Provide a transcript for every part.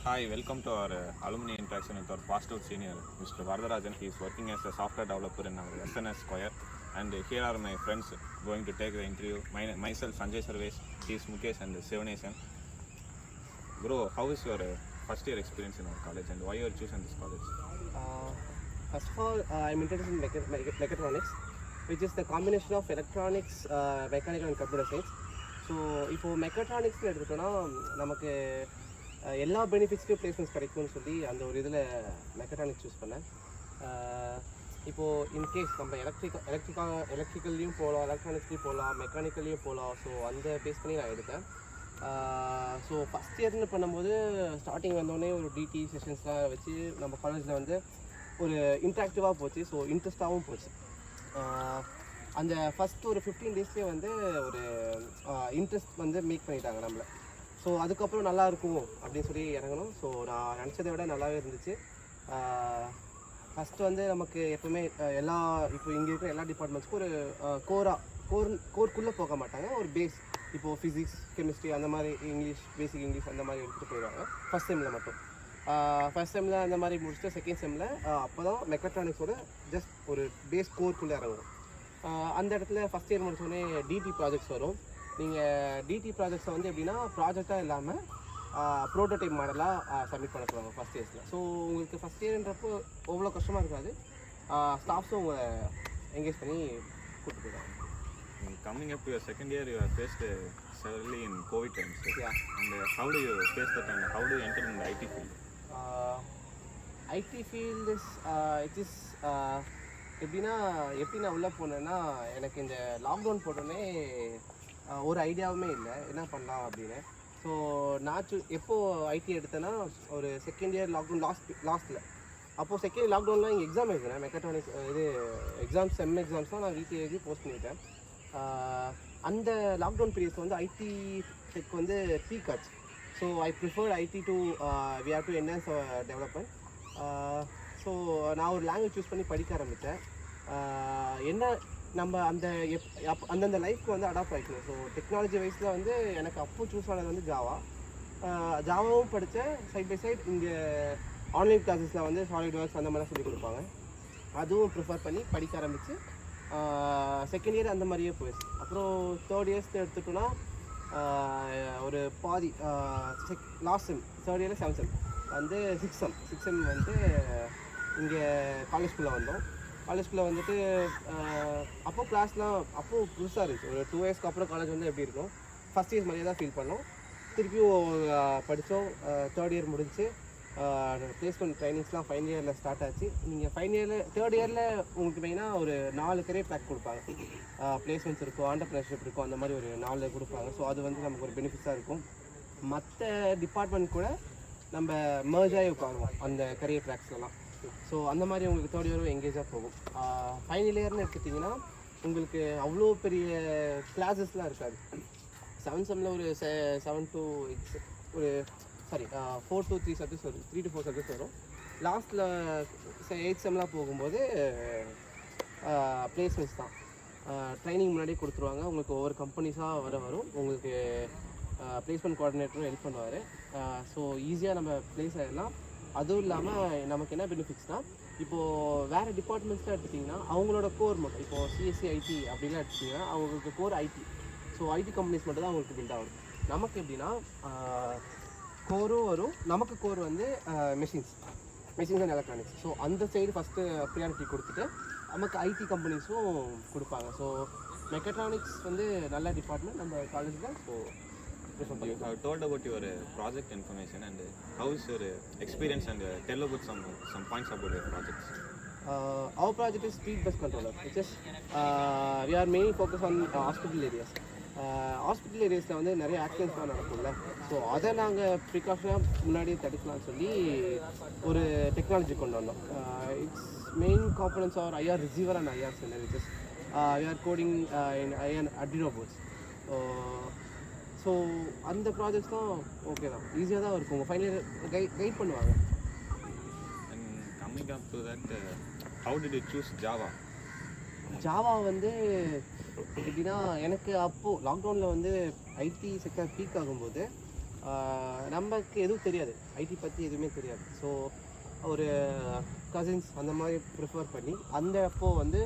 Hi, welcome to our alumni interaction with our past out senior, Mr. Vardarajan. He is working as a software developer in our SNS Square. And here are my friends going to take the interview. Myself, Sanjay Sarvesh, he is Mukesh and Sivanesan. Bro, how is your first year experience in our college and why you are choosing this college? First of all, I'm interested in mechatronics, which is the combination of electronics, mechanical and computer science. So இப்போது மெக்கட்ரானிக்ஸ்னு எடுத்துட்டோன்னா நமக்கு எல்லா பெனிஃபிட்ஸ்க்கும் placements கிடைக்கும்னு சொல்லி அந்த ஒரு இதில் mechatronics choose பண்ணேன். இப்போது இன்கேஸ் நம்ம எலக்ட்ரிக்கல்லையும் போகலாம், எலக்ட்ரானிக்ஸ்லையும் போகலாம், மெக்கானிக்கல்லையும் போகலாம். ஸோ அந்த பேஸ் பண்ணி நான் எடுத்தேன். ஸோ ஃபஸ்ட் இயர்னு பண்ணும்போது ஸ்டார்டிங் வந்தோடனே ஒரு டிடி செஷன்ஸ்லாம் வச்சு நம்ம காலேஜில் வந்து ஒரு இன்ட்ராக்டிவாக போச்சு. ஸோ இன்ட்ரெஸ்டாகவும் போச்சு. அந்த ஃபஸ்ட்டு ஒரு 15 டேஸ்லேயே வந்து ஒரு இன்ட்ரெஸ்ட் வந்து மேக் பண்ணிட்டாங்க நம்மளை. ஸோ அதுக்கப்புறம் நல்லாயிருக்கும் அப்படின்னு சொல்லி இறங்கணும். ஸோ நான் நினச்சதை விட நல்லாவே இருந்துச்சு. ஃபஸ்ட்டு வந்து நமக்கு எப்போவுமே இப்போ இங்கே இருக்கிற எல்லா டிபார்ட்மெண்ட்ஸ்க்கும் ஒரு கோர்க்குள்ளே போக மாட்டாங்க. ஒரு பேஸ், இப்போது ஃபிசிக்ஸ், கெமிஸ்ட்ரி அந்த மாதிரி இங்கிலீஷ், பேசிக் இங்கிலீஷ் அந்த மாதிரி எடுத்துகிட்டு போயிடுவாங்க ஃபஸ்ட் செம்மில் மட்டும். ஃபஸ்ட் செம்மில் அந்த மாதிரி முடிச்சுட்டு செகண்ட் செம்மில் அப்போ தான் மெக்கட்ரானிக்ஸோட ஜஸ்ட் ஒரு பேஸ் கோர்க்குள்ளே இறங்கணும். அந்த இடத்துல ஃபஸ்ட் இயர் முடிச்சோடனே டிடி ப்ராஜெக்ட்ஸ் வரும். நீங்கள் டிடி ப்ராஜெக்ட்ஸை வந்து எப்படின்னா ப்ராஜெக்டாக இல்லாமல் ப்ரோட்டோடைப் மாடலாக சப்மிட் பண்ண சொல்லுவாங்க ஃபஸ்ட் இயர்ஸில். ஸோ உங்களுக்கு ஃபஸ்ட் இயர்ன்றப்போ அவ்வளோ கஷ்டமாக இருக்காது. ஸ்டாஃப்ஸும் உங்களை என்கேஜ் பண்ணி கூப்பிட்டு போயிடுவாங்க. Coming up to your second year, you have faced severely in COVID times. Yeah. And how do you face that and how do you enter in the IT field? IT field is it is எப்படி நான் உள்ளே போனேன்னா, எனக்கு இந்த lockdown போட்டோன்னே ஒரு ஐடியாவுமே இல்லை என்ன பண்ணலாம் அப்படின்னு. ஸோ நான் எப்போது ஐடி எடுத்தேன்னா ஒரு செகண்ட் இயர் லாக்டவுன் லாஸ்ட்டில். அப்போது செகண்ட் லாக்டவுன்லாம் இங்கே எக்ஸாம் எழுதுனேன். மெக்கட்ரானிக்ஸ் எக்ஸாம்ஸ், செம் எக்ஸாம்ஸ்லாம் நான் வீட்டில் எழுதி போஸ்ட் பண்ணிட்டேன். அந்த லாக்டவுன் பீரியட்ஸ் வந்து ஐடி டெக் வந்து பீக் ஆச்சு. So I preferred IT to we have to enhance development. So நான் ஒரு லாங்குவேஜ் சூஸ் பண்ணி படிக்க ஆரம்பித்தேன். என்ன நம்ம அந்தந்த லைஃப்க்கு வந்து அடாப்ட் ஆகிக்கணும். ஸோ டெக்னாலஜி வைஸில் வந்து எனக்கு அப்போ சூஸ் ஆனது வந்து ஜாவாவும் படித்தேன். சைட் பை சைட் இங்கே ஆன்லைன் கிளாஸஸில் வந்து சாலிட் ஒர்க்ஸ் அந்த மாதிரிலாம் சொல்லிக் கொடுப்பாங்க. அதுவும் ப்ரிஃபர் பண்ணி படிக்க ஆரம்பித்து செகண்ட் இயர் அந்த மாதிரியே போயிடுச்சு. அப்புறம் தேர்ட் இயர்ஸ் எடுத்துட்டோன்னா ஒரு பாதி லாஸ்ட் செம், தேர்ட் இயரில் 7 செம் வந்து 6 செம் வந்து இங்கே காலேஜ்குள்ளே வந்தோம். காலேஜ்குள்ளே வந்துட்டு அப்போது கிளாஸ்லாம் அப்போது புதுசாக இருந்துச்சு. ஒரு 2 இயர்ஸ்க்கு அப்புறம் காலேஜ் வந்து எப்படி இருக்கும், ஃபஸ்ட் இயர்ஸ் மாதிரியே தான் ஃபீல் பண்ணோம். திருப்பியும் படித்தோம். தேர்ட் இயர் முடிஞ்சு பிளேஸ்மெண்ட் ட்ரைனிங்ஸ்லாம் ஃபைனல் இயரில் ஸ்டார்ட் ஆச்சு. நீங்கள் தேர்ட் இயரில் உங்களுக்கு மெயினாக ஒரு 4 கரியர் ட்ராக் கொடுப்பாங்க. பிளேஸ்மெண்ட்ஸ் இருக்கும், ஆண்டர்பிரினர்ஷிப் இருக்கும், அந்த மாதிரி ஒரு 4 கொடுப்பாங்க. ஸோ அது வந்து நமக்கு ஒரு பெனிஃபிட்ஸாக இருக்கும். மற்ற டிபார்ட்மெண்ட் கூட நம்ம மர்ஜ் ஆகி உட்காருவோம் அந்த கரியர் ட்ராக்ஸ்லாம். ஸோ அந்த மாதிரி உங்களுக்கு தேர்ட் இயரும் எங்கேஜாக போகும். ஃபைனல் இயர்னு எடுத்துட்டிங்கன்னா உங்களுக்கு அவ்வளோ பெரிய கிளாஸஸ்லாம் இருக்காது. 7 செம்மில் ஒரு 7 to 8 ஒரு 4 to 3 சப்ஜெக்ட்ஸ் வரும், 3 to 4 சப்ஜெக்ட்ஸ் வரும். லாஸ்ட்டில் 8 செம்லாம் போகும்போது பிளேஸ்மெண்ட்ஸ் தான். ட்ரைனிங் முன்னாடியே கொடுத்துருவாங்க. உங்களுக்கு ஒவ்வொரு கம்பெனிஸாக வரும். உங்களுக்கு பிளேஸ்மெண்ட் கோஆர்டினேட்டரும் ஹெல்ப் பண்ணுவார். ஸோ ஈஸியாக நம்ம பிளேஸ் ஆகிடலாம். அதுவும் இல்லாமல் நமக்கு என்ன பெனிஃபிட்ஸ்னால், இப்போது வேறு டிபார்ட்மெண்ட்ஸ்லாம் எடுத்துட்டிங்கன்னா அவங்களோட கோர் மட்டும், இப்போது சிஎஸ்சி ஐடி அப்படிலாம் எடுத்துட்டிங்கன்னா அவங்களுக்கு core IT. So IT companies மட்டும் தான் அவங்களுக்கு பில்ட் ஆகும். நமக்கு எப்படின்னா கோரும் வரும். நமக்கு கோர் வந்து மெஷின்ஸ் அண்ட் எலக்ட்ரானிக்ஸ். ஸோ அந்த சைடு ஃபஸ்ட்டு ப்ரியாரிட்டி கொடுத்துட்டு நமக்கு ஐடி கம்பெனிஸும் கொடுப்பாங்க. ஸோ மெக்கட்ரானிக்ஸ் வந்து நல்ல டிபார்ட்மெண்ட் நம்ம காலேஜில். So you have told about your project information and how is your experience and tell about some points about your projects. Our project is speed bus controller, which is we are mainly focused on hospital areas. Hospital ஏரியாஸில் வந்து நிறைய ஆக்சிடென்ட்ஸ்லாம் நடக்கும்ல. So அதை நாங்கள் ப்ரிகாஷனாக முன்னாடியே தடுக்கலாம்னு சொல்லி ஒரு technology கொண்டு வந்தோம். Its main components are IR receiver and IR sender, which is we are coding in Arduino boards. So அந்த ப்ராஜெக்ட்ஸ் தான் ஓகே தான், ஈஸியாக தான் இருக்கும். உங்கள் ஃபைனல் கைட் பண்ணுவாங்க. And coming up to that, how did you choose Java? Java வந்து எப்படின்னா, எனக்கு அப்போது லாக்டவுனில் வந்து ஐடி செக்டர் பீக் ஆகும்போது நமக்கு எதுவும் தெரியாது, ஐடி பற்றி எதுவுமே தெரியாது. ஸோ ஒரு கசின்ஸ் அந்த மாதிரி ப்ரிஃபர் பண்ணி அந்த அப்போ வந்து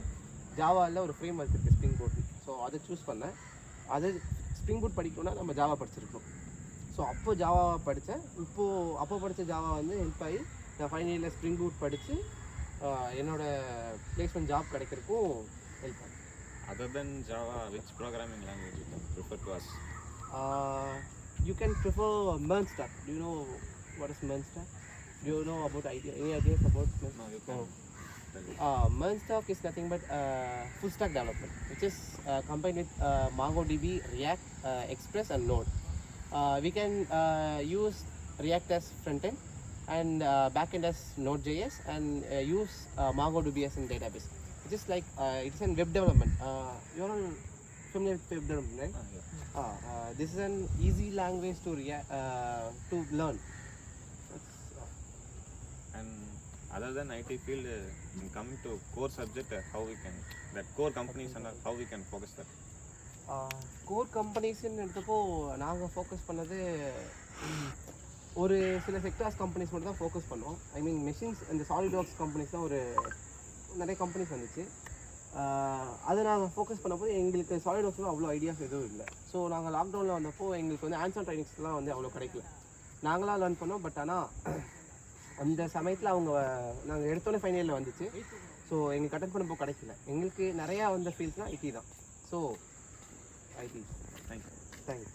ஜாவாவில் ஒரு ஃப்ரேம் ஒர்க் இருக்குது ஸ்ப்ரிங் போட். ஸோ அதை சூஸ் பண்ணேன். அது ஸ்ப்ரிங் போட் படிக்கணும்னா நம்ம ஜாவா படிச்சிருக்கோம். ஸோ அப்போ ஜாவா படித்தேன். அப்போ படித்த ஜாவா வந்து ஹெல்ப் ஆகி நான் ஃபைனல் இயரில் ஸ்ப்ரிங் போட் படித்து என்னோடய பிளேஸ்மெண்ட் ஜாப் கிடைக்கிறதுக்கும் ஹெல்ப் ஆகும். Other than Java, which programming language you can prefer to us? You can prefer MERN stack. Do you know what is MERN stack? Do you know about any ideas about MERN? No, you can tell me. MERN stack is nothing but full stack development, which is combined with MongoDB, React, Express, and Node. We can use React as front end and back end as Node.js, and use MongoDB as a database. It's just like it's in web development. You're all familiar with web development, right? Yeah. This is an easy language to learn. And other than IT field, in coming to core subject, how we can, that core companies and how we can focus that? Core கம்பெனிஸ்ன்னு எடுத்தப்போ நாங்கள் focus பண்ணது ஒரு சில sectors companies மட்டும் தான் focus பண்ணோம். ஐ மீன் machines, இந்த சாலிட் ஒர்க்ஸ் கம்பெனிஸ் தான் நிறைய கம்பெனிஸ் வந்துச்சு. அதை நாங்கள் ஃபோக்கஸ் பண்ணப்போ எங்களுக்கு சாலிட் ஒர்க்ஸ்லாம் அவ்வளோ ஐடியாஸ் எதுவும் இல்லை. ஸோ நாங்கள் லாக்டவுனில் வந்தப்போ எங்களுக்கு வந்து ஹேண்ட்ஸ் ஆன் ட்ரைனிங்ஸ்லாம் வந்து அவ்வளோ கிடைக்கல. நாங்களாக லேர்ன் பண்ணோம். பட் ஆனால் அந்த சமயத்தில் நாங்கள் எடுத்தோன்னே ஃபைனல் இயரில் வந்துச்சு. ஸோ எங்களுக்கு அட்டென்ட் பண்ணப்போ கிடைக்கல. எங்களுக்கு நிறையா வந்த ஃபீல்ட்ஸ்னால் ஐடி தான். So IT. Thank you. Thank you.